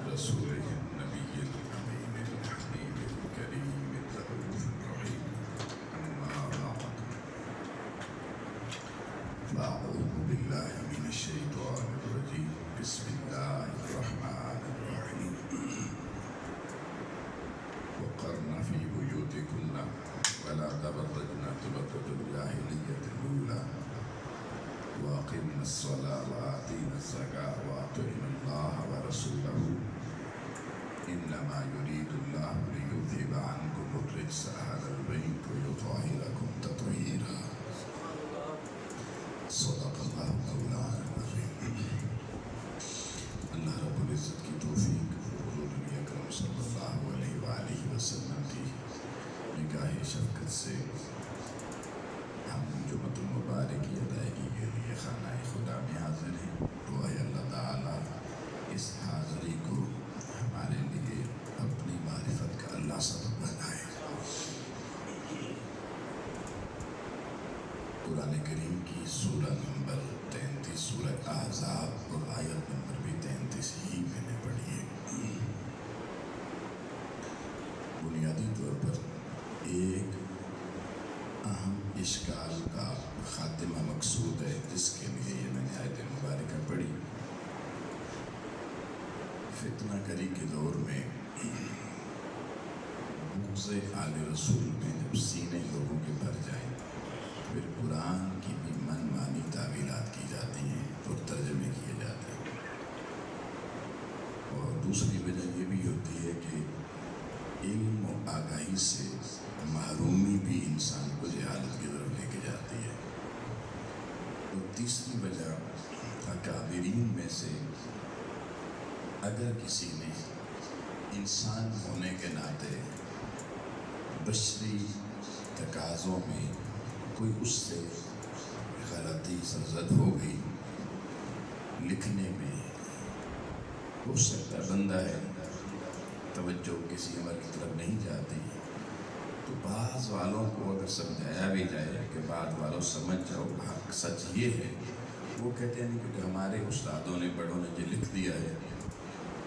رسوله النبي الأمين الحبيب الكريم الرؤوف الرحيم أما بعد فأعوذ بالله من الشيطان الرجيم بسم الله الرحمن الرحيم وقرن في بيوتكن ولا تبرجن تبرج الجاهلية الأولى وأقمنا الصلاة وآتينا الزكاة وأطعنا الله ورسوله إنما يريد الله ليذهب عنكم الرجس أهل البيت ويطهركم تطهيرا صدق الله مولانا العظيم. اللہ رب العزت کی توفیق حضور نبی اکرم صلی اللہ علیہ وآلہ وسلم کی نگاہ شفقت سے ہم جمعۃ المبارک کی ادائیگی کے لیے خانہ خدا میں حاضر ہیں. دعا ہے اللہ تعالیٰ اس حاضری کو ہمارے لیے اپنی معرفت کا اللہ سبب بنائے. قرآن کریم کی سورہ نمبر 33 سورہ احزاب اور آیت نمبر بھی 33 ہی میں نے پڑھی ہے. بنیادی طور پر ایک اہم اشکال کا خاتمہ مقصود ہے جس کے لیے یہ میں نے آیت مبارکہ پڑھی. فتنہ گری کے دور میں بغض آل رسول میں جب سینے لوگوں کے بھر جائیں پھر قرآن کی بھی من مانی تعویلات کی جاتی ہیں اور ترجمے کیے جاتے ہیں. اور دوسری وجہ یہ بھی ہوتی ہے کہ علم و آگاہی سے محرومی بھی انسان کو جہالت کی طرف لے کے جاتی ہے. اور تیسری وجہ اکابرین میں سے اگر کسی نے انسان ہونے کے ناطے بشری تقاضوں میں کوئی اس سے غلطی سرزد ہو گئی لکھنے میں ہو سکتا بندہ ہے توجہ کسی عمل کی طرف نہیں جاتی تو بعض والوں کو اگر سمجھایا بھی جائے کہ بعض والوں سمجھ جاؤ حق سچ یہ ہے وہ کہتے ہیں کہ ہمارے استادوں نے بڑوں نے یہ لکھ دیا ہے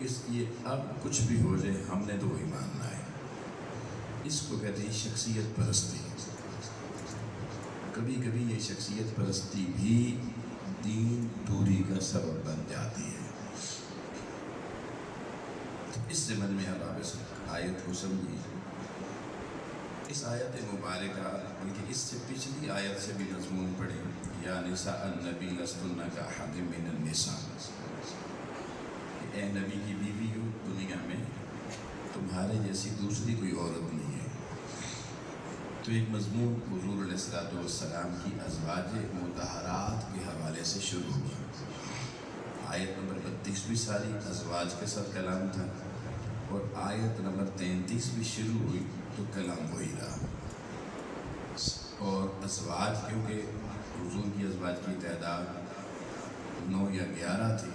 اس لیے اب کچھ بھی ہو جائے ہم نے تو وہی ماننا ہے. اس کو کہتے ہیں شخصیت پرستی. کبھی کبھی یہ شخصیت پرستی بھی دین دوری کا سبب بن جاتی ہے. اس ضمن میں اب آپ اس آیت کو سمجھیے. اس آیت مبارکہ بلکہ اس سے پچھلی آیت سے بھی مضمون پڑھیں یا نساء النبی لستن کاحد من النساء. اے نبی کی بیوی ہو دنیا میں تمہارے جیسی دوسری کوئی عورت نہیں ہے. تو ایک مضمون حضور علیہ السلام کی ازواج مطہرات کے حوالے سے شروع ہوا. آیت نمبر 32 بھی ساری ازواج کے ساتھ کلام تھا اور آیت نمبر 33 بھی شروع ہوئی تو کلام وہی رہا. اور ازواج کیونکہ حضور کی ازواج کی تعداد 9 یا 11 تھی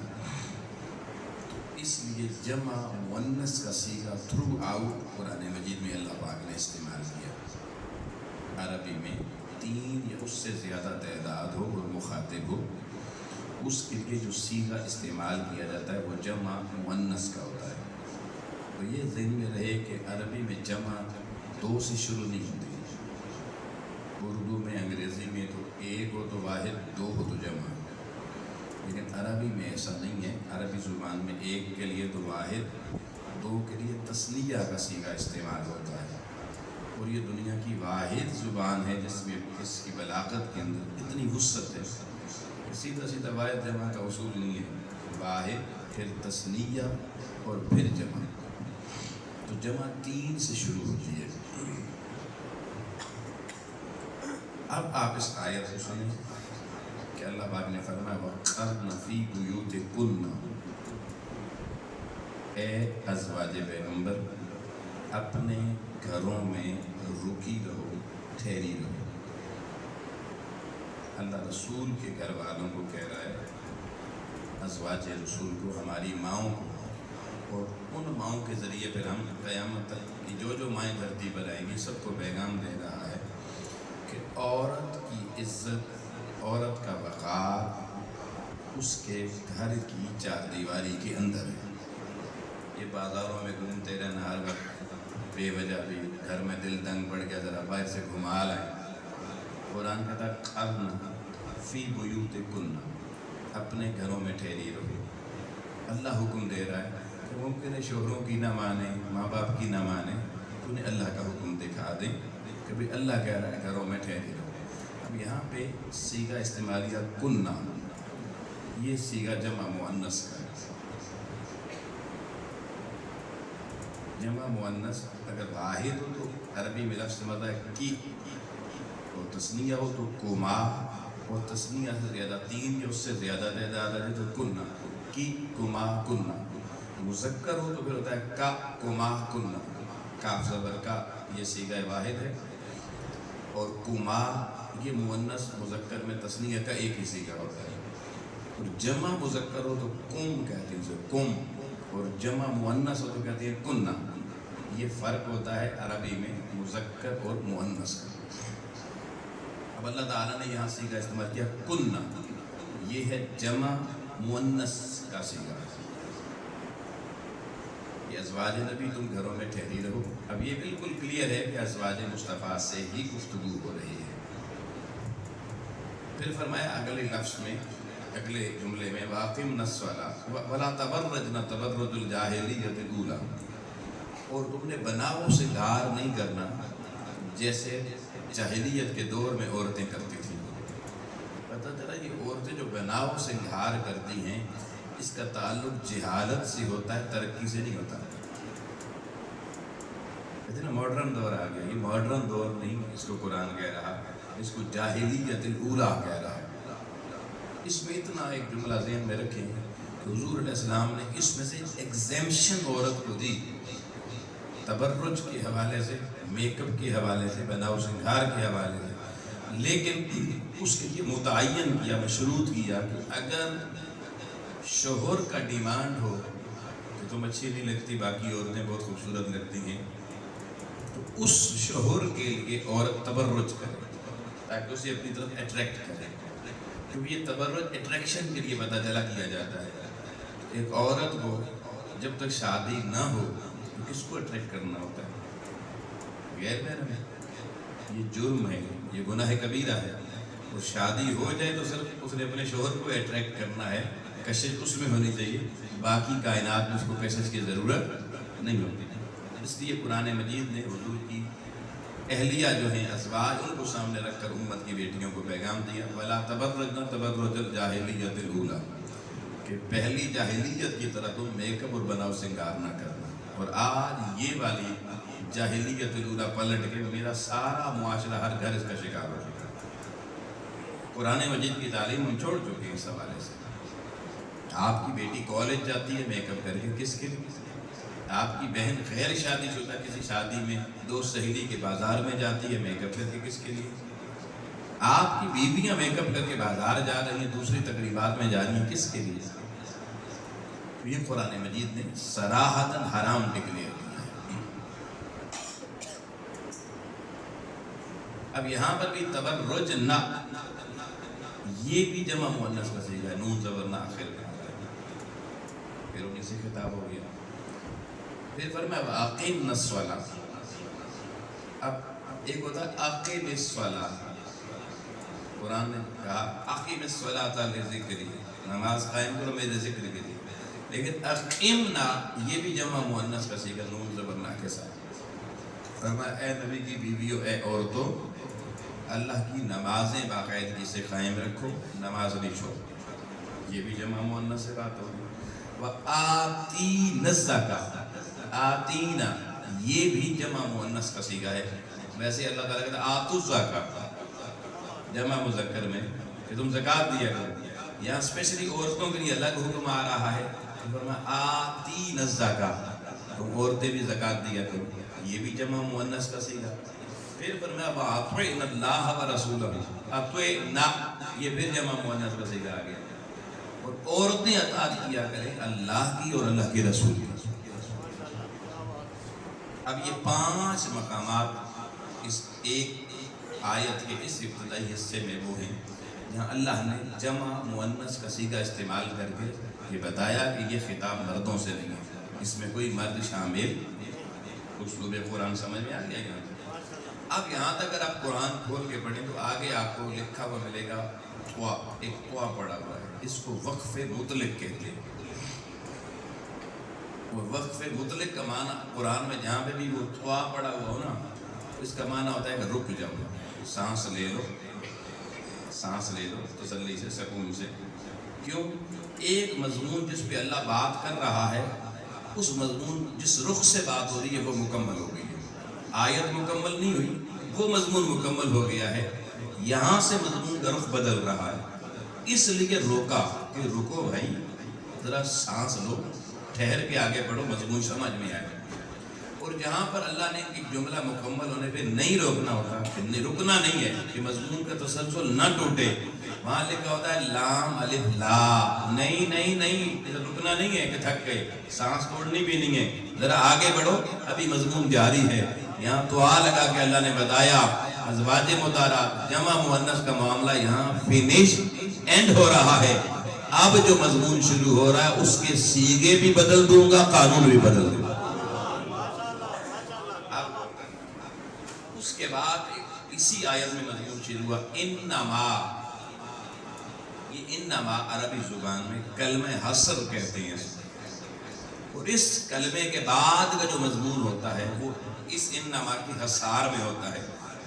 تو اس لیے جمع مؤنث کا صیغہ تھرو آؤٹ قرآن مجید میں اللہ پاک نے استعمال کیا. عربی میں 3 یا اس سے زیادہ تعداد ہو اور مخاطب ہو اس کے لیے جو صیغہ استعمال کیا جاتا ہے وہ جمع مؤنث کا ہوتا ہے. تو یہ ذہن میں رہے کہ عربی میں جمع 2 سے شروع نہیں ہوتی. اردو میں انگریزی میں تو 1 ہو تو واحد 2 ہو تو جمع. لیکن عربی میں ایسا نہیں ہے. عربی زبان میں 1 کے لیے تو واحد 2 کے لیے تثنیہ کا صیغہ استعمال ہوتا ہے. اور یہ دنیا کی واحد زبان ہے جس میں اس کی بلاغت کے اندر اتنی وسعت ہے. سیدھا سیدھا واحد جمع کا اصول نہیں ہے. واحد پھر تثنیہ اور پھر جمع. تو جمع 3 سے شروع ہوتی ہے. اب آپ اس آیت کو سنیں کہ اللہ پاک نے فرمایا وَقَرْنَ فِي بُيُوتِكُنَّ. اے ازواج پیغمبر اپنے گھروں میں رکی رہو ٹھہری رہو. اللہ رسول کے گھر والوں کو کہہ رہا ہے ازواج رسول کو ہماری ماؤں کو اور ان ماؤں کے ذریعے پھر ہم قیامت تک جو مائیں دھرتی پر آئیں گی سب کو پیغام دے رہا ہے کہ عورت کی عزت عورت کا وقار اس کے گھر کی چار دیواری کے اندر ہے. یہ بازاروں میں گھومتے رہنا ہر وقت بے وجہ بھی گھر میں دل تنگ پڑ گیا ذرا باہر سے گھما لائیں. قرآن کہتا ہے قرن فی بیوتکن، اپنے گھروں میں ٹھہری رہو. اللہ حکم دے رہا ہے کہ ممکن ہے شوہروں کی نہ مانے، ماں باپ کی نہ مانے، انہیں اللہ کا حکم دکھا دیں کہ بھی اللہ کہہ رہا ہے گھروں میں ٹھہری رہو. اب یہاں پہ صیغہ استعمال کیا کنہ، یہ صیغہ جمع مؤنث کا ہے. جمع مؤنث اگر واحد ہو تو عربی میں لفظ مدہ ہے کی، اور تثنیہ ہو تو کما، اور تثنیہ سے زیادہ تین یا اس سے زیادہ تعداد ہے تو کنہ، کی کما کنہ. مذکر ہو تو پھر ہوتا ہے کا کما کنہ، کاف زبر کا، یہ صیغہ واحد ہے. اور کما یہ مؤنث مذکر میں تثنیہ کا ایک ہی صیغہ ہوتا ہے. اور جمع مذکر ہو تو کم کہتے ہیں اسے کم، اور جمع مؤنث ہو تو کہتے ہیں کنہ. یہ فرق ہوتا ہے عربی میں مذکر اور مؤنث کا. اب اللہ تعالیٰ نے یہاں صیغہ استعمال کیا کنہ، یہ ہے جمع مؤنث کا صیغہ. یہ ازواج نبی تم گھروں میں ٹھہری رہو. اب یہ بالکل کلیئر ہے کہ ازواج مصطفیٰ سے ہی گفتگو ہو رہی ہے. پھر فرمایا اگلے لفظ میں، اگلے جملے میں وَأَقِمْنَ الصَّلَاةَ وَلَا تَبَرَّجْنَ تَبَرُّجَ الْجَاهِلِيَّةِ الْأُولَىٰ، اور تم نے بناؤ سے گھار نہیں کرنا جیسے جاہلیت کے دور میں عورتیں کرتی تھیں. پتہ چلا یہ عورتیں جو بناؤ سے گھار کرتی ہیں اس کا تعلق جہالت سے ہوتا ہے، ترقی سے نہیں ہوتا. کہتے ہیں نا ماڈرن دور آ گیا. یہ ماڈرن دور نہیں اس کو قرآن کہہ رہا، اس کو جاہلیت الاولیٰ کہہ رہا ہے. اس میں اتنا ایک جملہ ذہن میں رکھیں کہ حضور علیہ السلام نے اس میں سے ایگزیمشن عورت کو دی، تبرج کے حوالے سے، میک اپ کے حوالے سے، بناؤ سنگھار کے حوالے سے. لیکن اس کے لیے متعین کیا، مشروط کیا کہ اگر شوہر کا ڈیمانڈ ہو کہ تم اچھی نہیں لگتی، باقی عورتیں بہت خوبصورت لگتی ہیں، تو اس شوہر کے لیے عورت تبرج کرے تاکہ اسے اپنی طرف اٹریکٹ کرے. کیونکہ یہ تبرج اٹریکشن کے لیے پتہ چلا کیا جاتا ہے. ایک عورت کو جب تک شادی نہ ہو تو کس کو اٹریکٹ کرنا ہوتا ہے؟ غیر محرم ہے. یہ جرم ہے، یہ گناہ کبیرہ ہے. اور شادی ہو جائے تو صرف اس نے اپنے شوہر کو اٹریکٹ کرنا ہے، کشش اس میں ہونی چاہیے، باقی کائنات میں اس کو کشش کی ضرورت نہیں ہوتی. اس لیے قرآن مجید نے حضور کی اہلیہ جو ہیں ازواج، ان کو سامنے رکھ کر امت کی بیٹیوں کو پیغام دیا وَلَا تَبَرَّجْنَ تَبَرُّجَ الْجَاهِلِيَّةِ الْأُولَىٰ، کہ پہلی جاہلیت کی طرح تم میک اپ اور بناؤ سنگار نہ کرنا. اور آج یہ والی جاہلیت الاولیٰ پلٹ کے میرا سارا معاشرہ، ہر گھر اس کا شکار ہو چکا. قرآن مجید کی تعلیم ہم چھوڑ چکے ہیں اس حوالے سے. آپ کی بیٹی کالج جاتی ہے میک اپ کر کے، کس کے لیے؟ آپ کی بہن غیر شادی شدہ کسی شادی میں دوست سہیلی کے بازار میں جاتی ہے میک اپ کر کے، کس کے لیے؟ آپ کی بیویاں میک اپ کر کے بازار جا رہی ہیں، دوسری تقریبات میں جا رہی ہیں، کس کے لیے؟ یہ قرآن مجید نے صراحتاً حرام ڈکلیئر کیا ہے. اب یہاں پر بھی تبرج نہ، یہ بھی جمع مؤنث کا صیغہ ہے، نون زبر نہ آخر میں. پھر انہیں سے خطاب ہو گیا. پھر فرمایا وَأَقِمْنَ الصَّلَاةَ. اب ایک ہوتا ہے اقیم الصلاۃ، قرآن نے کہا اقیم الصلاۃ لذکری، نماز قائم کرو میرے ذکر کے لیے. لیکن اقیمنا یہ بھی جمع مؤنث کا صیغہ نون زبر نہ کے ساتھ. فرمایا اے نبی کی بیویوں، اے عورتوں، اللہ کی نمازیں باقاعدگی سے قائم رکھو، نماز نہیں چھوڑو. یہ بھی جمع مؤنث سے بات ہوگی. وَآتِينَ الزَّكَاةَ، آتینا یہ بھی جمع مؤنث کا صیغہ ہے. ویسے اللہ تعالیٰ کہتا ہے آتوا الزکاۃ جمع مذکر میں کہ تم زکوٰۃ دیا کرو. یہاں اسپیشلی عورتوں کے لیے الگ حکم آ رہا ہے، فرمایا آتینا الزکاۃ، تم عورتیں بھی زکوٰۃ دیا کرو. یہ بھی جمع مؤنث کا صیغہ. پھر فرمایا وَأَطِعْنَ اللَّهَ وَرَسُولَهُ، اطعنا یہ پھر جمع مؤنث کا صیغہ آ گیا. اور عورتیں اطاعت کیا کریں اللہ کی اور اللہ کے رسول کی. اب یہ 5 مقامات اس ایک آیت کے اس ابتدائی حصے میں وہ ہیں یہاں اللہ نے جمع مؤنث کا صیغہ استعمال کر کے یہ بتایا کہ یہ خطاب مردوں سے نہیں ہے، اس میں کوئی مرد شامل، اسلوب قرآن سمجھ میں آ گیا یہاں تک؟ اب یہاں تک اگر آپ قرآن کھول کے پڑھیں تو آگے آپ کو لکھا ہوا ملے گا طوا، ایک طوا پڑا ہوا ہے، اس کو وقف مطلق کہتے ہیں۔ وہ وقف مطلق کا معنی قرآن میں جہاں پہ بھی وہ طوا پڑا ہوا ہو نا، اس کا معنی ہوتا ہے کہ رک جاؤ، سانس لے لو، سانس لے لو تسلی سے، سکون سے۔ کیوں؟ ایک مضمون جس پہ اللہ بات کر رہا ہے، اس مضمون جس رخ سے بات ہو رہی ہے وہ مکمل ہو گئی ہے۔ آیت مکمل نہیں ہوئی، وہ مضمون مکمل ہو گیا ہے، یہاں سے مضمون کا رخ بدل رہا ہے، اس لیے روکا کہ رکو بھائی، ذرا سانس لو، ٹھہر کے آگے پڑھو، مضمون سمجھ میں آئے۔ اور جہاں پر اللہ نے ایک جملہ مکمل ہونے پہ نہیں روکنا ہوتا، رکنا نہیں ہے کہ مضمون کا تسلسل نہ ٹوٹے، وہاں لکھا ہوتا ہے لام الف لا، نہیں نہیں نہیں، رکنا نہیں ہے کہ تھک گئے، سانس توڑنی بھی نہیں ہے، ذرا آگے بڑھو، ابھی مضمون جاری ہے۔ یہاں دعا لگا کے اللہ نے بتایا ازواج مطہرات جمع مؤنث کا معاملہ یہاں فنش اینڈ ہو رہا ہے، اب جو مضمون شروع ہو رہا ہے اس کے صیغے بھی بدل دوں گا، قانون بھی بدل دوں گا۔ اس کے بعد اسی آیت میں مضمون شروع ہوا انما، یہ انما عربی زبان میں کلمہ حصر کہتے ہیں، اور اس کلمے کے بعد کا جو مضمون ہوتا ہے وہ اس انما کی حصار میں ہوتا ہے،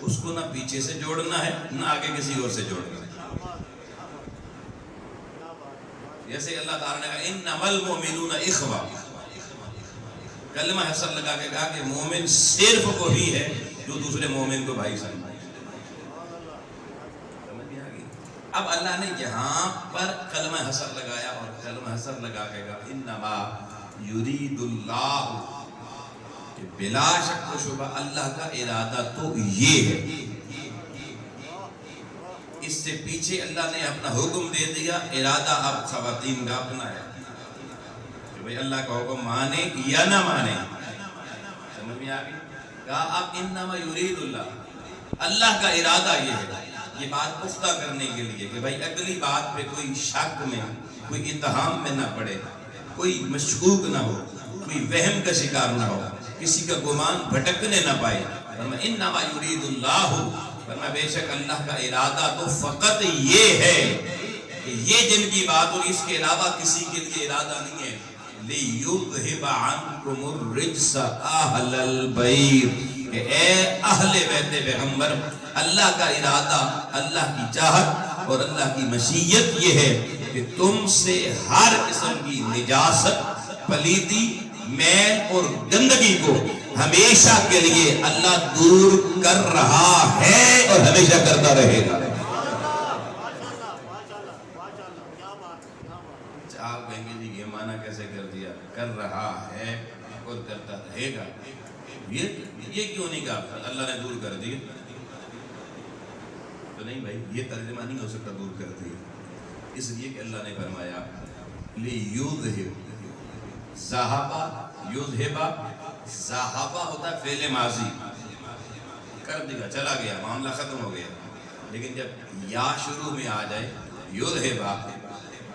اس کو نہ پیچھے سے جوڑنا ہے نہ آگے کسی اور سے جوڑنا ہے۔ جیسے اللہ تعالیٰ نے کہا انما المؤمنون اخوہ، کلمہ حصر لگا کے کہا کہ مومن صرف وہی ہے جو دوسرے مومن کو بھائی سمجھے۔ اب اللہ نے یہاں پر کلمہ حصر لگایا اور کلمہ حصر لگا کے کہا انما یرید اللہ، کہ بلا شک و شبہ اللہ کا ارادہ تو یہ ہے۔ اس سے پیچھے اللہ نے اپنا حکم دے دیا، ارادہ اب خواتین کا اپنا ہے کہ بھئی اللہ کا حکم مانے یا نہ مانے، سمجھ میں آگئی؟ کہا اب انما یرید اللہ، اللہ کا ارادہ یہ ہے، یہ بات پختہ کرنے کے لیے کہ بھئی اگلی بات پہ کوئی شک میں، کوئی اتہام میں نہ پڑے، کوئی مشکوک نہ ہو، کوئی وہم کا شکار نہ ہو، کسی کا گمان بھٹکنے نہ پائے۔ انما یرید اللہ، فرمایا بے شک اللہ کا ارادہ تو فقط یہ ہے کہ یہ جن کی بات اور اس کے علاوہ کسی کے لیے ارادہ نہیں ہے، لِيُذْهِبَ عَنْكُمُ الرِّجْسَ أَهْلَ الْبَيْتِ، کہ اے اہل بیت پیغمبر، اللہ کا ارادہ، اللہ کی چاہت اور اللہ کی مشیت یہ ہے کہ تم سے ہر قسم کی نجاست، پلیتی، میل اور گندگی کو ہمیشہ کے لیے اللہ دور کر رہا ہے اور ہمیشہ کرتا رہے گا۔ آپ کہیں گے جی یہ معنی کیسے کر دیا، کر رہا ہے اور کرتا رہے گا، یہ کیوں نہیں کہا اللہ نے دور کر دیا؟ تو نہیں بھائی، یہ ترجمہ نہیں ہو سکتا دور کر دیا، اس لیے کہ اللہ نے فرمایا لِيُذْهِبَ، ذَهَبَ یُذْهِبَ، ذَهَبَ ہوتا ہے فعل ماضی، کر دیا، چلا گیا، معاملہ ختم ہو گیا، لیکن جب یا شروع میں آ جائے یُذْهِبَ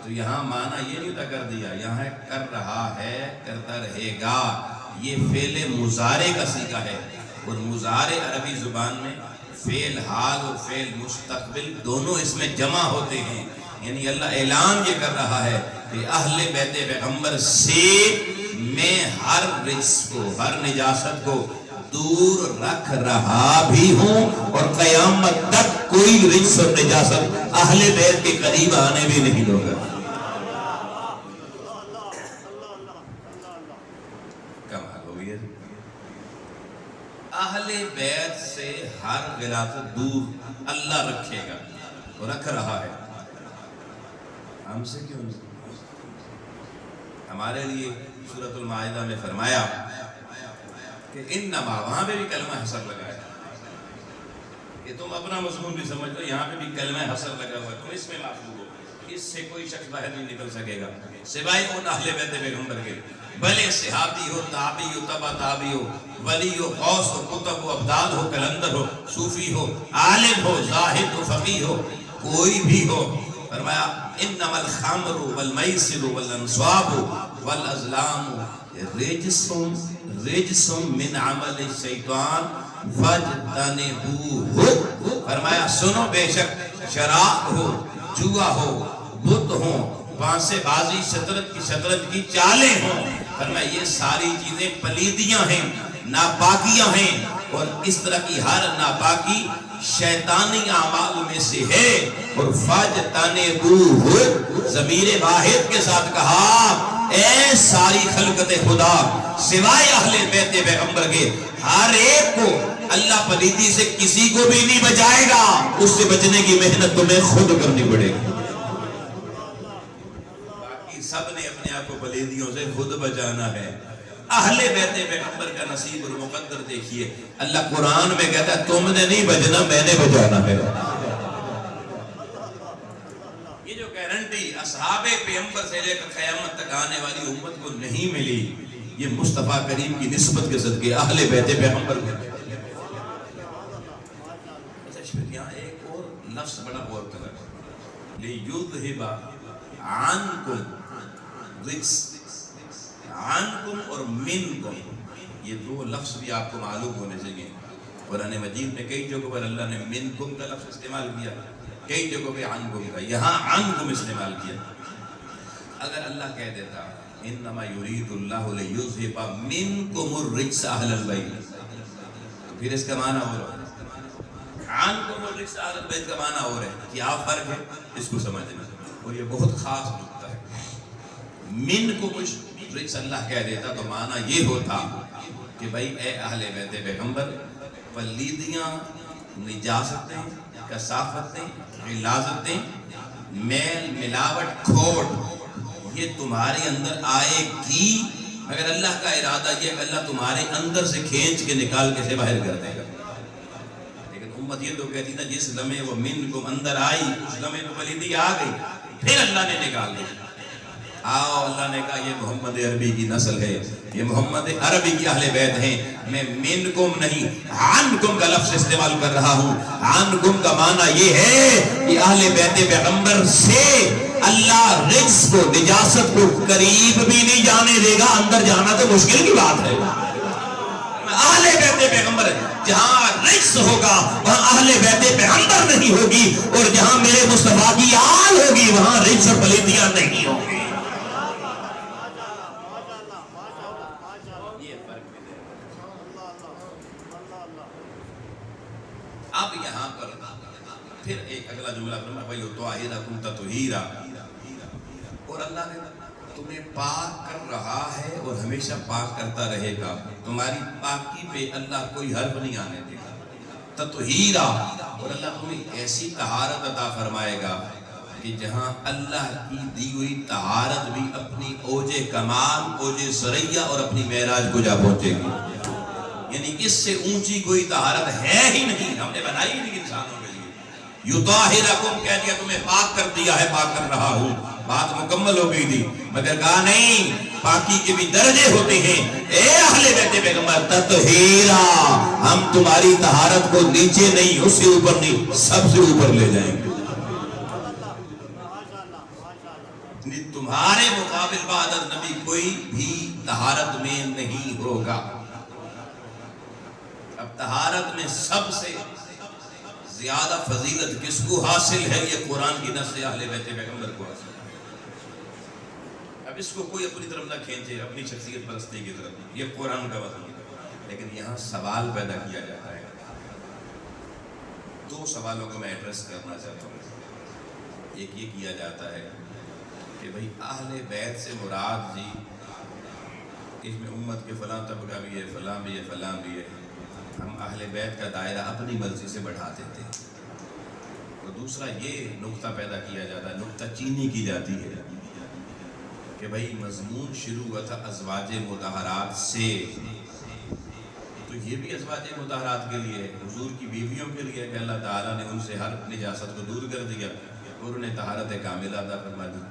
تو یہاں معنی یہ نہیں ہوتا کر دیا، یہاں ہے کر رہا ہے، کرتا رہے گا، یہ فعل مضارع کا صیغہ ہے، اور مضارع عربی زبان میں فعل حال اور فعل مستقبل دونوں اس میں جمع ہوتے ہیں، یعنی اللہ اعلان یہ کر رہا ہے کہ اہل بیت پیغمبر سے میں ہر رجس کو، ہر نجاست کو دور رکھ رہا بھی ہوں، اور قیامت تک کوئی رجس اور نجاست اہل بیت کے قریب آنے بھی نہیں دوں گا۔ کمال ہو گیا، اہل بیت سے ہر غلاظت دور اللہ رکھے گا، وہ رکھ رہا ہے، ہم سے کیوں نہیں؟ ہمارے لیے سورۃ المائدہ میں فرمایا کہ انما، وہاں پہ بھی کلمہ حصر لگایا کہ تم اپنا مضمون بھی سمجھ لو، یہاں پہ بھی کلمہ حصر لگا ہوا ہے، تم اس میں محفوظ ہو، اس سے کوئی شخص باہر نہیں نکل سکے گا سوائے ان اہل بیت پیغمبر کے، بھلے صحابی ہو، تابعی ہو، تبع تابعی ہو، ولی ہو، غوث ہو، قطب ہو، ابدال ہو، کلندر ہو، صوفی ہو، عالم ہو، زاہد ہو، فقیہ ہو، کوئی بھی ہو. فرمایا انما الخمر والمیسر والانصاب والازلام رجس من عمل الشیطان فاجتنبوہ. فرمایا سنو بے شک شراب ہو، جوا ہو، بت ہو، پانسے بازی، شطرنج کی چالیں ہوں، فرمایا یہ ساری چیزیں پلیدیاں ہیں، ناپاکیاں ہیں، اور اس طرح کی ہر ناپاکی شیطانی اعمال میں سے ہے. اور فاجتنبوہ ضمیر واحد کے ساتھ کہا اے ساری خلقت خدا سوائے اہل بیت پیغمبر کے ہر ایک کو اللہ پلیدی سے کسی کو بھی نہیں بچائے گا، اس سے بچنے کی محنت تمہیں خود کرنی پڑے گی. باقی سب نے اپنے آپ کو پلیدیوں سے خود بچانا ہے. اہل بیت پیغمبر کا نصیب اور مقدر دیکھیے. اللہ قرآن میں کہتا ہے تم نے نہیں بچنا، میں نے بچانا ہے. یہ جو گارنٹی اصحاب پیغمبر سے لے کر قیامت تک آنے والی امت کو نہیں ملی، یہ مصطفیٰ کریم کی نسبت کے صدقے اہل بیت پیغمبر کو. یہاں ایک اور لفظ بڑا غور کریں، لیذہب عنکم رجس. عنکم اور منکم، یہ دو لفظ بھی آپ کو معلوم ہونے چاہیے. قرآن مجید میں کئی جگہوں پر اللہ نے منکم کا لفظ استعمال کیا، کئی جگہوں پہ عنکم کا، یہاں عنکم استعمال کیا. اگر اللہ کہہ دیتا انما یرید اللہ لیذہب منکم الرجس اہل البیت، تو پھر اس کا معنی ہو رہا ہے عنکم الرجس اہل البیت کا معنی ہو رہا ہے. کیا فرق ہے اس کو سمجھنا، اور یہ بہت خاص نکتہ ہے. منکم رجس اللہ کہہ دیتا تو معنی یہ ہوتا کہ بھائی اے اہل بیت پیغمبر پلیدیاں، نجاستیں، کثافتیں، غلاظتیں، میل ملاوٹ، کھوٹ یہ تمہارے اندر آئے گی مگر اللہ کا ارادہ یہ کہ اللہ تمہارے اندر سے کھینچ کے نکال کے سے باہر کر دے گا. لیکن امت یہ تو کہتی نا جس لمحے وہ منکم اندر آئی اس لمحے تو پلیدی آ گئی، پھر اللہ نے نکال دی. آؤ اللہ نے کہا یہ محمد عربی کی نسل ہے، یہ محمد عربی کی اہل بیت ہیں، میں منکم نہیں عنکم کا لفظ استعمال کر رہا ہوں. عنکم کا معنی یہ ہے کہ اہل بیت پیغمبر سے اللہ رجس کو، نجاست کو قریب بھی نہیں جانے دے گا. اندر جانا تو مشکل کی بات ہے. اہل بیت پیغمبر جہاں رجس ہوگا وہاں اہل بیت پیغمبر نہیں ہوگی، اور جہاں میرے مصطفیٰ کی آل ہوگی وہاں رجس اور پلیدیاں نہیں ہوں گی. اب یہاں پر پھر ایک اگلا جملہ فرمایا وَيُطَهِّرَكُمْ تَطْهِيرًا، اور اللہ نے تمہیں پاک کر رہا ہے اور ہمیشہ پاک کرتا رہے گا. تمہاری پاکی پہ اللہ کوئی حرف نہیں آنے دے گا. تطہیرا، اور اللہ تمہیں ایسی طہارت عطا فرمائے گا کہ جہاں اللہ کی دی ہوئی طہارت بھی اپنی اوج کمال، اوج ثریا اور اپنی معراج کو جا پہنچے گی. یعنی اس سے اونچی کوئی طہارت ہے ہی نہیں، ہم نے بنائی ہی نہیں انسانوں کے لیے. یطہرکم کہہ دیا تمہیں پاک کر دیا ہے، پاک کر رہا ہوں، بات مکمل ہو گئی تھی. مگر کہا نہیں، پاکی کے بھی درجے ہوتے ہیں. اے اہل بیت پیغمبر تطہیرا، ہم تمہاری طہارت کو نیچے نہیں، اس سے اوپر نہیں، سب سے اوپر لے جائیں گے. تمہارے مقابل بعد از نبی کوئی بھی طہارت میں نہیں ہوگا. اب طہارت میں سب سے زیادہ فضیلت کس کو حاصل ہے؟ یہ قرآن کی نص سے اہل بیت پیغمبر کو حاصل ہے. اب اس کو کوئی اپنی طرف نہ کھینچے، اپنی شخصیت پرستی کی طرف، یہ قرآن کا وطن ہے. لیکن یہاں سوال پیدا کیا جاتا ہے. دو سوالوں کو میں ایڈریس کرنا چاہتا ہوں. ایک یہ کیا جاتا ہے کہ بھئی اہل بیت سے مراد جی اس میں امت کے فلاں طبقہ بھی ہے، فلاں بھی ہے، فلاں بھی ہے. ہم اہل بیت کا دائرہ اپنی مرضی سے بڑھا دیتے ہیں. اور دوسرا یہ نقطہ پیدا کیا جاتا ہے، نقطہ چینی کی جاتی ہے کہ بھئی مضمون شروع ہوا تھا ازواج مطہرات سے، تو یہ بھی ازواج مطہرات کے لیے، حضور کی بیویوں کے لیے کہ اللہ تعالیٰ نے ان سے ہر نجاست کو دور کر دیا اور انہیں طہارت کاملہ عطا فرما دی.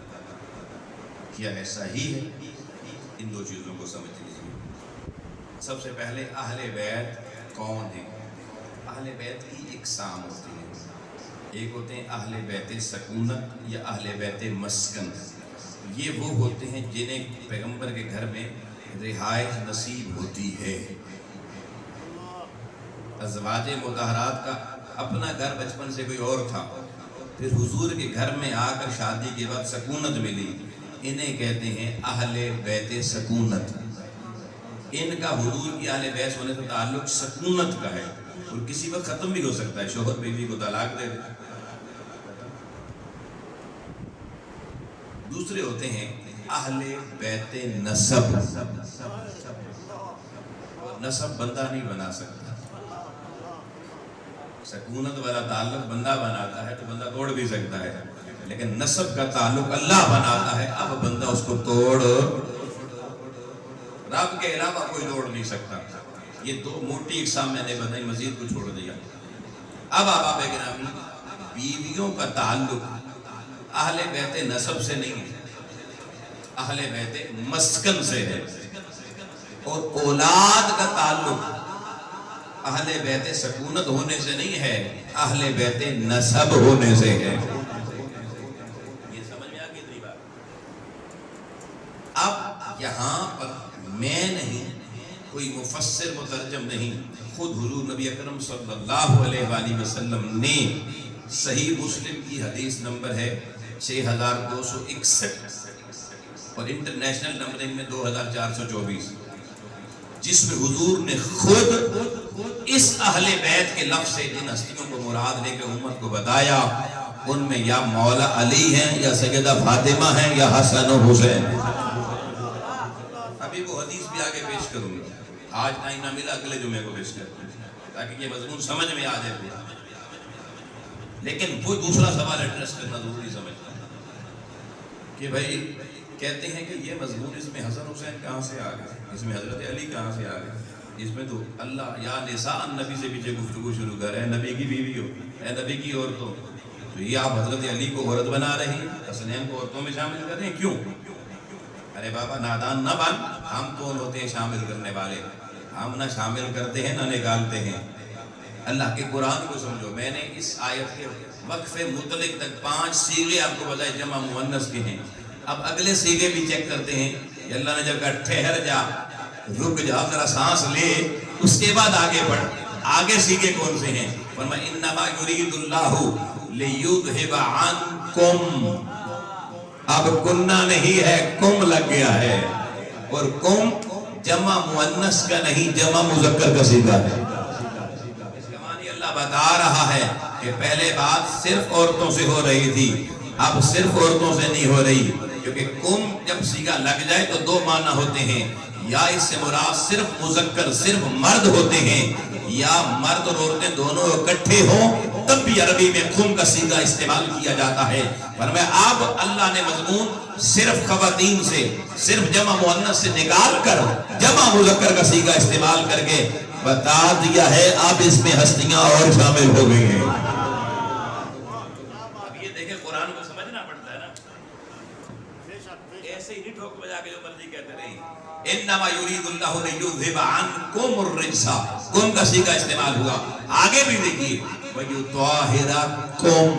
کیا ایسا ہی ہے؟ ان دو چیزوں کو سمجھ لیجیے. سب سے پہلے اہل بیت کون ہیں؟ اہل بیت کی اقسام ہوتی ہیں. ایک ہوتے ہیں اہل بیت سکونت یا اہل بیت مسکن. یہ وہ ہوتے ہیں جنہیں پیغمبر کے گھر میں رہائش نصیب ہوتی ہے. ازواج مطہرات کا اپنا گھر بچپن سے کوئی اور تھا، پھر حضور کے گھر میں آ کر شادی کے بعد سکونت ملی. انہیں کہتے ہیں اہل بیت سکونت. ان کا حضور کی اہل بیت ہونے سے تعلق سکونت کا ہے، اور کسی وقت ختم بھی ہو سکتا ہے. شوہر بیوی کو طلاق دے دے. دوسرے ہوتے ہیں اہل بیت نسب. نسب بندہ نہیں بنا سکتا. سکونت والا تعلق بندہ بناتا ہے تو بندہ توڑ بھی سکتا ہے، لیکن نسب کا تعلق اللہ بناتا ہے. اب بندہ اس کو توڑ، رب کے علاوہ کوئی توڑ نہیں سکتا. یہ دو موٹی اقسام میں نے بتائی، مزید کو چھوڑ دیا. اب آبا گرامی، بیویوں کا تعلق اہل بیت نسب سے نہیں ہے، اہل بیت مسکن سے ہے. اور اولاد کا تعلق اہل بیت سکونت ہونے سے نہیں ہے، اہل بیت نسب ہونے سے ہے. یہ سمجھ میں آگئی اتنی بات. اب یہاں پر میں نہیں، کوئی مفسر مترجم نہیں، خود حضور نبی اکرم صلی اللہ علیہ وآلہ وسلم نے صحیح مسلم کی حدیث نمبر ہے 6261 اور انٹرنیشنل نمبرنگ میں 2424، جس میں حضور نے خود اس اہل بیت کے لفظ سے جن ہستیوں کو مراد لے کے امت کو بتایا، ان میں یا مولا علی ہیں، یا سیدہ فاطمہ ہیں، یا حسن و حسین. ابھی وہ حدیث بھی آگے پیش کروں گا. آج ٹائم نہ ملا، اگلے جمعے کو پیش کروں تاکہ یہ مضمون سمجھ میں آ جائے. لیکن وہ دوسرا سوال ایڈریس کرنا ضروری سمجھتا ہوں کہ بھائی کہتے ہیں کہ یہ مضمون، اس میں حسن حسین کہاں سے آ گئے، اس میں حضرت علی کہاں سے آ گئے، اس میں تو اللہ یا نساء النبی سے پیچھے گفتگو شروع کر رہے ہیں. نبی کی بیوی ہو، اے نبی کی عورتوں، تو یہ آپ حضرت علی کو عورت بنا رہے ہیں، حسنین کو عورتوں میں شامل کر رہے ہیں. کیوں؟ ارے بابا نادان نہ بن، ہم کون ہوتے ہیں شامل کرنے والے؟ ہم نہ شامل کرتے ہیں نہ نکالتے ہیں. اللہ کے قرآن کو سمجھو. میں نے اس آیت کے وقف مطلق تک 5 صیغے آپ کو بتائے جمع مؤنث کے ہیں. اب اگلے صیغے بھی چیک کرتے ہیں کہ اللہ نے جب کہا ٹھہر جا، رک جا، ذرا سانس لے، اس کے بعد آگے بڑھ. آگے صیغے کون سے ہیں؟ فرمایا انما یرید اللہ لیذھب عنکم. اب کنہ نہیں ہے، کم لگ گیا ہے، اور کم جمع مؤنث کا نہیں، جمع مذکر کا صیغہ ہے. اس کا معنی اللہ بتا رہا ہے کہ پہلے بات صرف عورتوں سے ہو رہی تھی، اب صرف عورتوں سے نہیں ہو رہی. کیونکہ کم جب صیغہ لگ جائے تو 2 معنی ہوتے ہیں، یا اس سے مراد صرف مذکر، صرف مرد ہوتے ہیں، یا مرد اور عورتیں دونوں اکٹھے ہوں تب بھی عربی میں کم کا صیغہ استعمال کیا جاتا ہے. فرمایا اب اللہ نے مضمون صرف خواتین سے، صرف جمع مؤنث سے نکال کر جمع مذکر کا صیغہ استعمال کر کے بتا دیا ہے. اب اس میں ہستیاں اور شامل ہو گئی ہیں. اب یہ دیکھیں قرآن کو سمجھنا پڑتا ہے نا، ایسے ہی ٹھوک بجا کے جو مرضی کہتے رہی. انما یرید اللہ لیذھب عنکم الرجس، کم کا صیغہ استعمال ہوا. آگے بھی دیکھیے وَيُطَاهِرَكُمْ،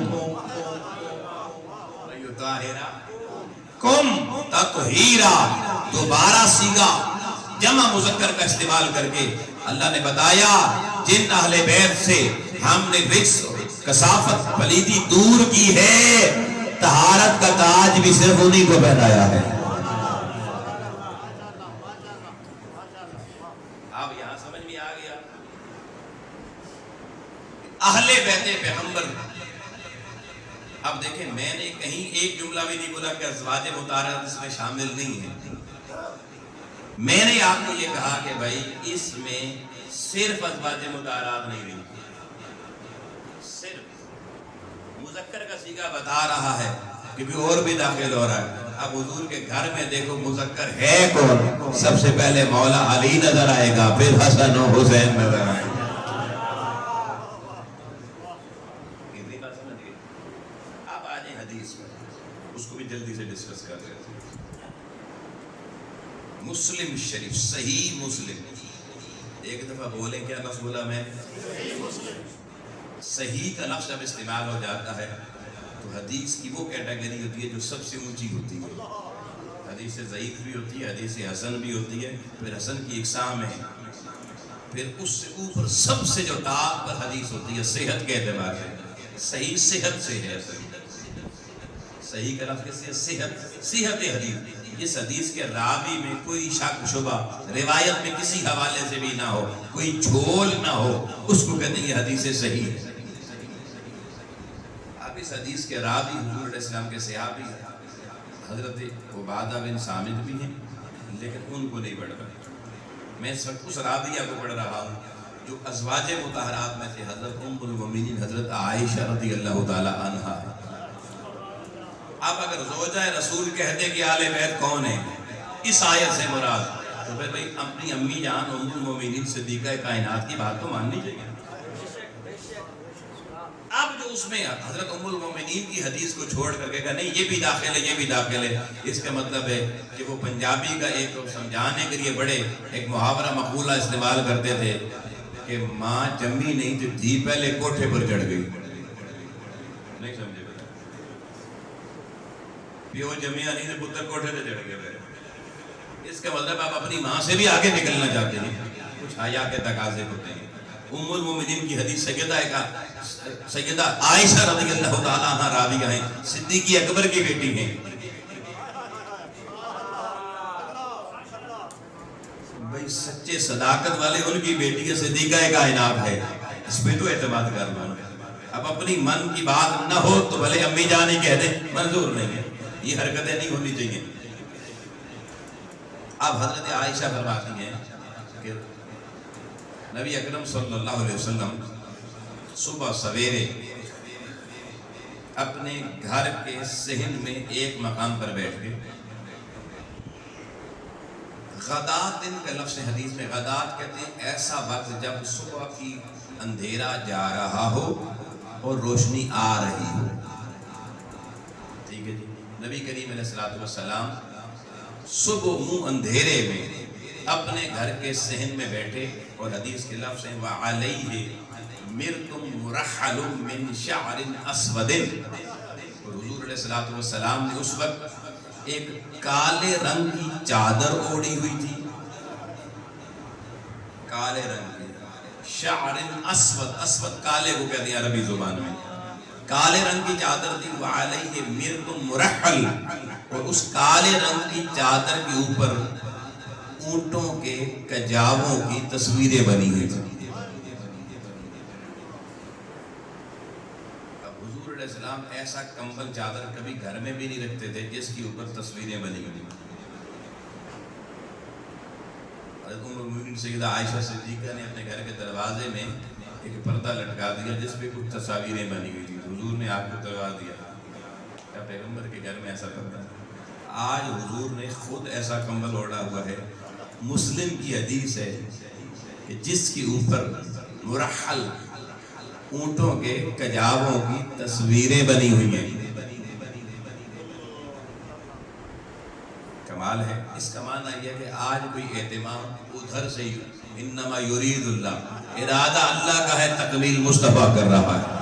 وَيُطَاهِرَكُمْ تَطْهِيرًا. دوبارہ صیغہ جمع مذکر کا استعمال کر کے اللہ نے بتایا جن اہل بیت سے ہم نے رجس، کثافت، پلیدی دور کی ہے، طہارت کا تاج بھی صرف انہی کو پہنایا ہے. اب یہاں سمجھ میں آ گیا اہل بیت پیغمبر. اب دیکھیں میں نے کہیں ایک جملہ بھی نہیں بولا کہ ازواج مطہرات اس میں شامل نہیں ہیں. میں نے آپ کو یہ کہا کہ بھائی اس میں صرف ازواج مطہرات نہیں رہی، صرف مذکر کا صیغہ بتا رہا ہے کیونکہ اور بھی داخل ہو رہا ہے. اب حضور کے گھر میں دیکھو مذکر ہے کون؟ سب سے پہلے مولا علی نظر آئے گا، پھر حسن و حسین نظر آئے گا. اب آ جائیں حدیث میں، اس کو بھی جلدی سے ڈسکس کر رہے تھے. مسلم شریف، صحیح مسلم. ایک دفعہ بولیں کیا لفظ بولا میں؟ صحیح کا لفظ جب استعمال ہو جاتا ہے تو حدیث کی وہ کیٹیگری ہوتی ہے جو سب سے اونچی ہوتی ہے. حدیث ضعیف بھی ہوتی ہے، حدیث حسن بھی ہوتی ہے، پھر حسن کی اقسام ہے، پھر اس سے اوپر سب سے جو ٹاپ پر حدیث ہوتی ہے صحت کے اعتبار سے. صحیح صحت سے ہے. صحیح کا لفظ کس سے؟ صحت حدیث. اس حدیث کے راوی میں کوئی شک شبہ روایت میں کسی حوالے سے بھی نہ ہو، کوئی جھول نہ ہو، اس کو کہتے ہیں یہ حدیث صحیح ہے. اب اس حدیث کے راوی حضور علیہ السلام کے صحابی حضرت عبادہ بن صامت بھی ہیں، لیکن ان کو نہیں پڑھ رہا. میں اس وقت اس راویہ کو پڑھ رہا ہوں جو ازواج مطہرات میں سے حضرت ام المومنین حضرت عائشہ رضی اللہ تعالی عنہا ہے. اب اگر زوجہ رسول کہتے کہ آل بیت کون ہے اس آیت سے مراد، تو پھر بھئی اپنی امی جان ام المومنین صدیقہ کائنات کی بات تو ماننی چاہیے. اب جو اس میں حضرت ام المومنین کی حدیث کو چھوڑ کر کے کہا نہیں یہ بھی داخل ہے، یہ بھی داخل ہے، اس کا مطلب ہے کہ وہ پنجابی کا ایک سمجھانے کے لیے بڑے ایک محاورہ مقولہ استعمال کرتے تھے کہ ماں جمی نہیں تو دھی پہلے کوٹھے پر چڑھ گئی. نہیں سمجھے؟ پیو جمعہ نہیں تو پتر کوٹھے سے چڑھ گئے. اس کا مطلب آپ اپنی ماں سے بھی آگے نکلنا چاہتے ہیں، کچھ حیا کے تقاضے ہوتے ہیں. ام المومنین کی حدیث سیدہ عائشہ رضی اللہ تعالیٰ عنہ راویہ ہیں، صدیق اکبر کی بیٹی ہیں. بھئی سچے صداقت والے ان کی بیٹی ہے، صدیقہ کائنات ہے، اس پہ تو اعتماد کر لو. اب اپنی من کی بات نہ ہو تو بھلے امی جان ہی کہہ دیں، منظور نہیں ہے. یہ حرکتیں نہیں ہونی چاہیے. اب حضرت عائشہ فرماتی ہیں کہ نبی اکرم صلی اللہ علیہ وسلم صبح سویرے اپنے گھر کے صحن میں ایک مقام پر بیٹھ گئے. غدات ان کا لفظ حدیث میں غدات کہتے ہیں ایسا وقت جب صبح کی اندھیرا جا رہا ہو اور روشنی آ رہی ہو. ٹھیک ہے جی. نبی کریم علیہ السلام صبح منہ اندھیرے میں اپنے گھر کے صحن میں بیٹھے اور حدیث کے لفظ ہیں وَعَلَيْهِ مِرْتٌ مُرَحَّلٌ مِّن شَعْرٍ أَسْوَدٍ. اور حضور علیہ السلام نے اس وقت ایک کالے رنگ کی چادر اوڑھی ہوئی تھی. کالے رنگ کی شعر اسود، اسود کالے کو کہتے ہیں عربی زبان میں. کالے رنگ کی چادر تھی. وعلیہ مرد مرحل، اور اس کالے رنگ کی چادر کے اوپر اونٹوں کے کجاووں کی تصویریں بنی ہوئی تھی. اب حضور علیہ السلام ایسا کمبل چادر کبھی گھر میں بھی نہیں رکھتے تھے جس کے اوپر تصویریں بنی ہوئی. حضرت ام المؤمنین سیدہ عائشہ صدیقہ نے اپنے گھر کے دروازے میں ایک پردہ لٹکا دیا جس پہ کچھ تصاویریں بنی ہوئی تھی. حضور نے آپ کو کروا دیا. کیا پیغمبر کے گھر میں ایسا پردہ؟ آج حضور نے خود ایسا کمبل اوڑھا ہوا ہے. مسلم کی حدیث ہے کہ جس کے اوپر مرحل اونٹوں کے کجاووں کی تصویریں بنی ہوئی ہیں. کمال ہے. اس کا معنی یہ ہے کہ آج کوئی اہتمام ادھر سے ہی انما یرید اللہ، ارادہ اللہ کا ہے، تکمیل مصطفیٰ کر رہا ہے.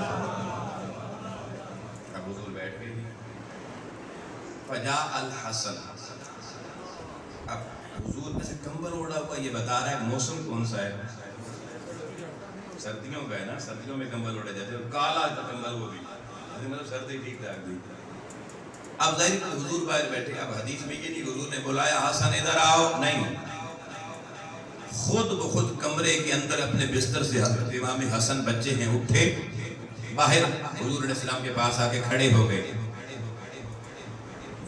اب حضور بیٹھ گئے. فجاء الحسن. اب حضور ایسے کمبل اوڑھا ہوا یہ بتا رہا ہے موسم کون سا ہے؟ سردیوں کا ہے نا. سردیوں میں کمبل اوڑھے جاتے ہیں. کالا کمبل وہ بھی مطلب سردی ٹھیک ٹھاک دی. اب ظاہر حضور باہر بیٹھے. اب حدیث میں یہ نہیں حضور نے بلایا حسن ادھر آؤ، نہیں، خود بخود کمرے کے اندر اپنے بستر سے حضرت امام حسن بچے ہیں اٹھے، باہر حضور علیہ السلام کے پاس آ کے کھڑے ہو گئے.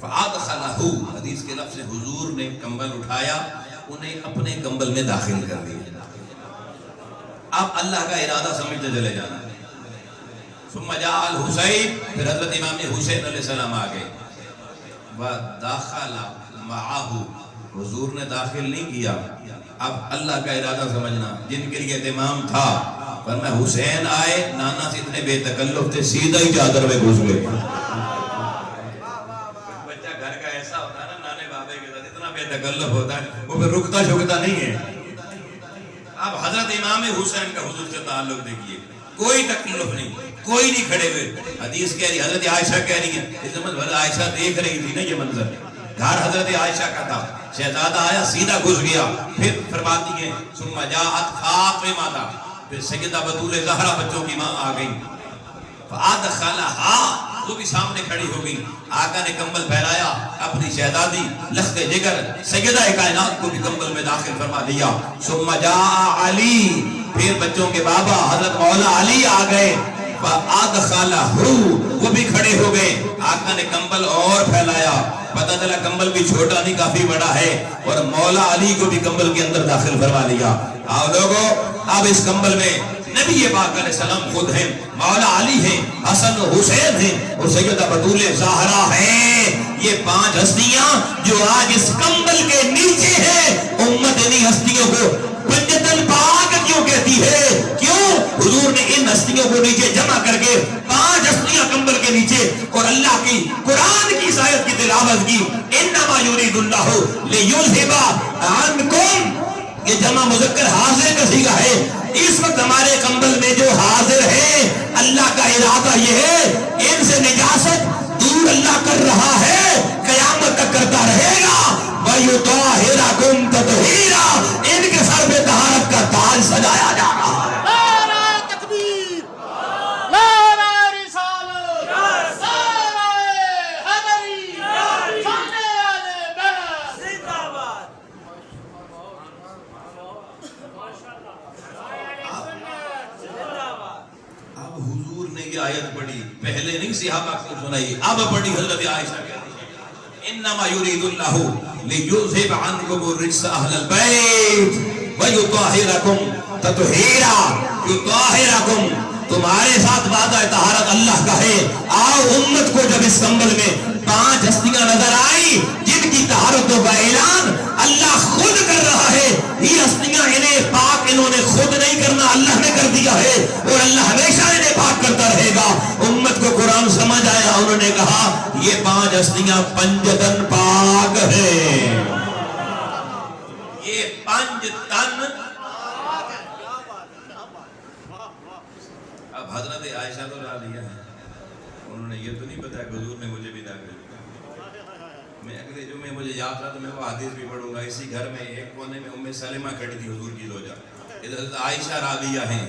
فَأَدْخَلَهُ، حدیث کے لفظ حضور نے کمبل اٹھایا، انہیں اپنے کمبل میں داخل کر دیا. اب اللہ کا ارادہ سمجھتے چلے جانا. ثم جاء الحسین، پھر حضرت امام حسین علیہ السلام آ گئے. وَدَخَلَ مَعَهُ، حضور نے داخل نہیں کیا. اب اللہ کا ارادہ سمجھنا جن کے لیے اہتمام تھا. فرمایا حسین آئے، نانا سے اتنے بے تکلف تھے سیدھا ہی چادر میں گھس گئے. بچہ گھر کا ایسا ہوتا ہے نا، نانے بابے کے ساتھ اتنا بے تکلف ہوتا ہے وہ پھر رکتا شکتا نہیں ہے. اب حضرت امام حسین کا حضور سے تعلق دیکھیے. کوئی تکلف نہیں، کوئی نہیں کھڑے ہوئے. حدیث کہہ رہی، حضرت عائشہ کہہ رہی ہیں، اس زمان حضرت عائشہ دیکھ رہی تھی نا یہ منظر، گھر حضرت عائشہ کا تھا. شہزادہ آیا سیدھا گھس گیا. پھر فرماتی ہیں ثم جاءت فاطمہ تھا، پھر سیدہ بطول زہرا بچوں کی ماں آ گئی. فادخلها، وہ بھی سامنے کھڑی ہو گئی. آقا نے کمبل پھیلایا، اپنی شہزادی لخت جگر سیدہ کائنات کو بھی کمبل میں داخل فرما دیا. ثم جاء علی، پھر بچوں کے بابا حضرت مولا علی آ گئے. فادخلہ، وہ بھی کھڑے ہو گئے. آقا نے کمبل اور پھیلایا، پتہ چلا کمبل بھی چھوٹا نہیں کافی بڑا ہے، اور مولا علی کو بھی کمبل کے اندر داخل فرما دیا. آؤ لوگو، اب اس کمبل میں نبی پاک علیہ السلام خود ہیں، مولا علی ہیں، حسن حسین ہیں، اور سیدہ بطول زہرا ہیں. یہ 5 ہستیاں جو آج اس کمبل کے نیچے ہیں. امت انہی ہستیوں کو پنجتن پاک کیوں کہتی ہے؟ کیوں؟ حضور نے ان ہستیوں کو نیچے جمع کر کے 5 ہستیاں کمبل کے نیچے، اور اللہ کی قرآن کی اس آیت کی تلاوت کی. انما یرید اللہ لیذھب عنکم، یہ جمع مذکر حاضر کا صیغہ ہے. اس وقت ہمارے کمبل میں جو حاضر ہے، اللہ کا ارادہ یہ ہے ان سے نجاست دور اللہ کر رہا ہے، قیامت تک کرتا رہے گا. وَيُطَهِّرَكُمْ تَطْهِيرًا، ان کے سر پہ طہارت کا تاج سجایا جا رہا ہے. نعرہ تکبیر، نعرہ رسالت، نعرہ حیدری، سامنے والے بیت زندہ باد. اب حضور نے یہ آیت پڑھی، پہلے نہیں صحابہ کو سنائی، اب پڑھی حضرت عائشہ کہتی ہے انما یرید اللہ لیذھب عنکم الرجس اہل البیت ویطہرکم تطہیرا. یطہرکم، تمہارے ساتھ وعدہ طہارت اللہ کا ہے. آؤ امت کو جب اس کمبل میں 5 ہستیاں نظر آئی جن کی طہارتوں کا اعلان اللہ خود کر رہا ہے. یہ ہستیاں انہیں پاک انہوں نے خود نہیں کرنا، اللہ نے کر دیا ہے، اور اللہ ہمیشہ انہیں پاک کرتا رہے گا. امت کو قرآن سمجھ آیا، انہوں نے کہا یہ 5 ہستیاں پنجتن پاک ہیں. یہ 5 تن. اب حضرت عائشہ تو لا لیا ہے، انہوں نے یہ تو نہیں بتایا کہ حضور نے مجھے بھی داخل کیا. میں اگلے جمعے مجھے یاد رہا تو میں وہ حدیث بھی پڑھوں گا. اسی گھر میں ایک کونے میں ام سلمہ کھڑی تھی حضور کی زوجہ، حضرت عائشہ راضیہ ہیں.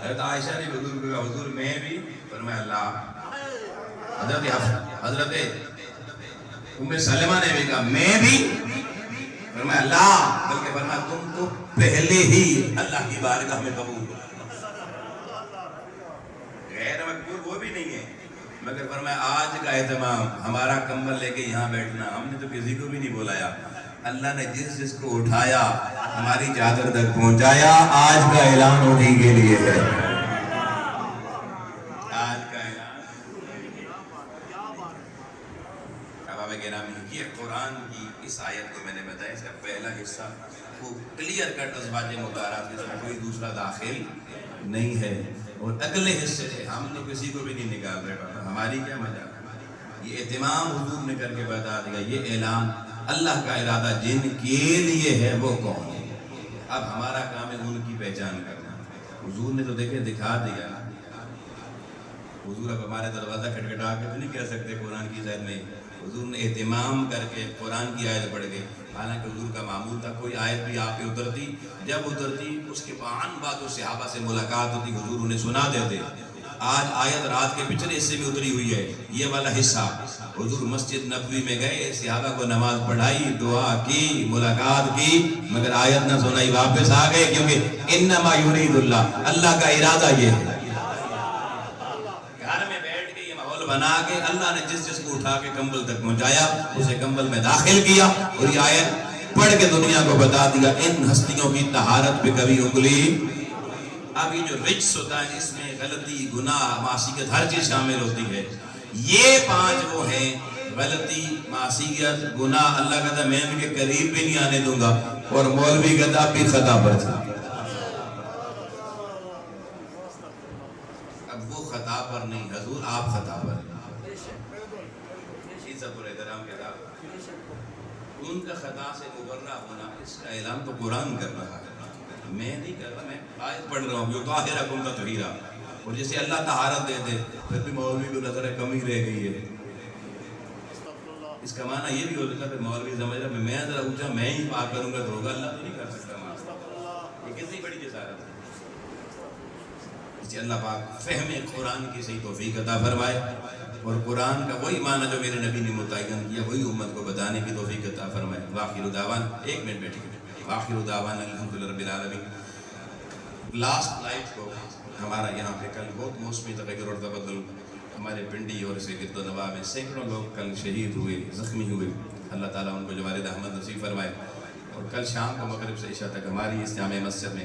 حضرت عائشہ نے حضور کو کہا حضور میں بھی، فرمایا اللہ. حضرت ام سلمہ نے بھی کہا میں بھی، فرمایا اللہ. بلکہ فرمایا تم تو پہلے ہی اللہ کی بارگاہ میں قبول ہو. غیر مقبول وہ بھی نہیں ہے، مگر فرمایا آج کا اہتمام ہمارا کمبل لے کے یہاں بیٹھنا، ہم نے تو کسی کو بھی نہیں بلایا. اللہ نے جس کو اٹھایا ہماری چادر تک پہنچایا. آج کا اعلان انہی کے لیے ہے. آج کا اعلان. اب گرامی، یہ قرآن کی اس آیت کو میں نے بتایا، اس کا پہلا حصہ وہ کلیئر کٹ ازواج مطہرات، جس میں کوئی دوسرا داخل نہیں ہے. اور اگلے حصے سے ہم تو کسی کو بھی نہیں نکال رہے پاتا، ہماری کیا مجال. یہ اہتمام حضور نے کر کے بتا دیا، یہ اعلان اللہ کا ارادہ جن کے لیے ہے وہ کون ہے. اب ہمارا کام ہے ان کی پہچان کرنا. حضور نے تو دیکھے دکھا دیا. حضور اب ہمارے دروازہ کھٹکھٹا کے تو نہیں کہہ سکتے قرآن کی ذات میں. حضور نے اہتمام کر کے قرآن کی آیت پڑھ گئے. حالانکہ حضور کا معمول تھا کوئی آیت بھی آپ پہ اترتی، جب اترتی اس کے بعد اس صحابہ سے ملاقات ہوتی، حضور انہیں سنا دیتے. آج آیت رات کے پچھلے حصے میں اتری ہوئی ہے، یہ والا حصہ. حضور مسجد نبوی میں گئے، صحابہ کو نماز پڑھائی، دعا کی، ملاقات کی، مگر آیت نہ سنائی، واپس آ گئے. کیونکہ انما یرید اللہ، اللہ کا ارادہ یہ ہے. گھر میں بیٹھ کے یہ ماحول بنا کے اللہ نے جس کو اٹھا کے کمبل تک پہنچایا، اسے کمبل میں داخل کیا، اور یہ آیت پڑھ کے دنیا کو بتا دیا ان ہستیوں کی طہارت پہ کبھی انگلی. اب یہ جو رجس ہوتا ہے اس میں غلطی، گناہ، معصیت ہر چیز شامل ہوتی ہے. یہ 5 وہ ہیں، غلطی، معصیت، گناہ. اللہ کہتا ہے میں ان کے قریب بھی نہیں آنے دوں گا. اور مولوی کہتا بھی خطا پر تھا. اب وہ خطا پر نہیں، حضور آپ خطا پر ہیں. ان کا خطا سے مبرہ ہونا، اس کا اعلان تو قرآن کر رہا ہے، میں نہیں کر رہا. میں آیت پڑھ رہا ہوں یطہرکم تطہیرا. اور جیسے اللہ طہارت دے دے پھر بھی مولوی کو نظر کمی رہ گئی ہے. اس کا معنی یہ بھی ہو سکتا ہے کہ مولوی سمجھ رہا میں ذرا اونچا میں ہی پاک کروں گا تو ہوگا, اللہ تو نہیں کر سکتا. یہ کتنی بڑی جسارت ہے. اس لیے اللہ پاک فہم قرآن کی صحیح توفیق عطا فرمائے اور قرآن کا وہی معنی جو میرے نبی نے متعین کیا وہی امت کو بتانے کی توفیق عطا فرمائے. وآخر دعوانا, ایک منٹ بیٹھیے, وآخر دعوانا الحمدللہ رب العالمین. لاسٹ نائٹ کو ہمارا یہاں پہ کل بہت موسمی تغیر اور تبدل ہمارے پنڈی اور اسے گرد و نواح میں سینکڑوں لوگ کل شہید ہوئے, زخمی ہوئے. اللہ تعالیٰ ان کو جوار رحمت نصیب فرمائے. اور کل شام کو مغرب سے عشاء تک ہماری اس جامع مسجد میں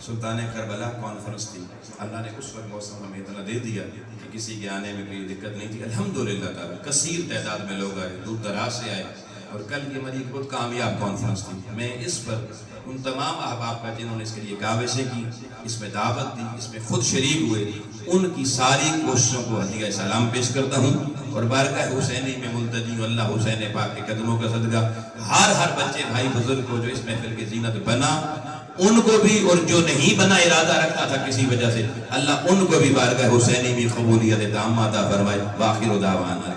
سلطان کربلا کانفرنس تھی. اللہ نے اس وقت موسم ہمیں اتنا دے دیا کہ کسی کے آنے میں کوئی دقت نہیں تھی. الحمدللہ تعالیٰ کثیر تعداد میں لوگ آئے, دور دراز سے آئے. اور کل کی ہماری بہت کامیاب کانفرنس تھی. میں اس پر ان تمام احباب کا جنہوں نے اس کے لیے کاوشیں کی, اس میں دعوت دی, اس میں خود شریک ہوئے, ان کی ساری کوششوں کو ہدیہ سلام پیش کرتا ہوں. اور بارگاہ حسینی میں ملتجی ہوں اللہ حسین پاک کے قدموں کا صدقہ ہر بچے بھائی بزرگ کو جو اس محفل کی زینت بنا ان کو بھی, اور جو نہیں بنا ارادہ رکھا تھا کسی وجہ سے, اللہ ان کو بھی بارگاہ حسینی میں قبولیت تامہ عطا فرمائے. وآخر دعوانا